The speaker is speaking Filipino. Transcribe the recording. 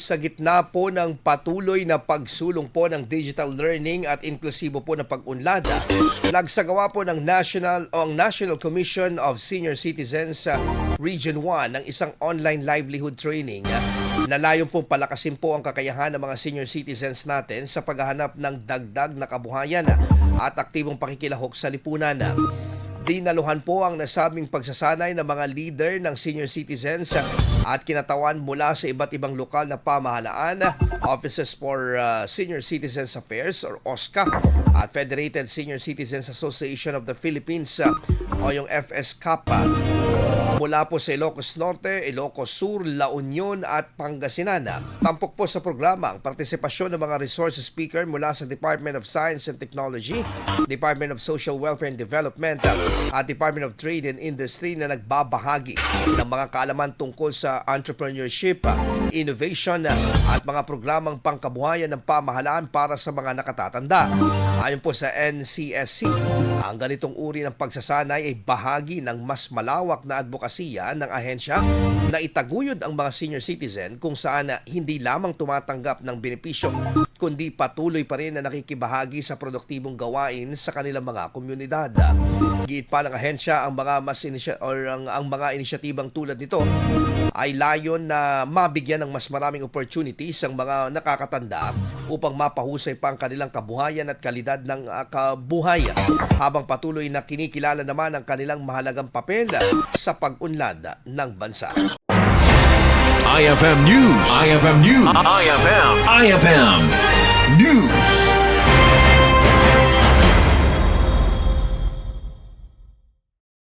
Sa gitna po ng patuloy na pagsulong po ng digital learning at inklusibo po na pag-unlad, nagsagawa po ng National Commission of Senior Citizens sa Region 1 ng isang online livelihood training na layong pong palakasin po ang kakayahan ng mga senior citizens natin sa paghahanap ng dagdag na kabuhayan at aktibong pakikilahok sa lipunan. Dinaluhan po ang nasabing pagsasanay ng mga leader ng senior citizens at kinatawan mula sa iba't ibang lokal na pamahalaan, Offices for Senior Citizens Affairs or OSCA at Federated Senior Citizens Association of the Philippines o yung FSCAP. Mula po sa Ilocos Norte, Ilocos Sur, La Union at Pangasinan. Tampok po sa programa ang partisipasyon ng mga resource speaker mula sa Department of Science and Technology, Department of Social Welfare and Development at Department of Trade and Industry na nagbabahagi ng mga kaalaman tungkol sa entrepreneurship, innovation at mga programang pangkabuhayan ng pamahalaan para sa mga nakatatanda. Ayon po sa NCSC, ang ganitong uri ng pagsasanay ay bahagi ng mas malawak na advokasya ng ahensya na itaguyod ang mga senior citizen kung saan hindi lamang tumatanggap ng benepisyo kundi patuloy pa rin na nakikibahagi sa produktibong gawain sa kanilang mga komunidad. Giit pa ng ahensya ang mga ang mga inisyatibang tulad nito ay layon na mabigyan ng mas maraming opportunities ang mga nakakatanda upang mapahusay pa ang kanilang kabuhayan at kalidad ng kabuhayan habang patuloy na kinikilala naman ang kanilang mahalagang papel sa pag-unlad ng bansa. IFM News. IFM News. IFM News.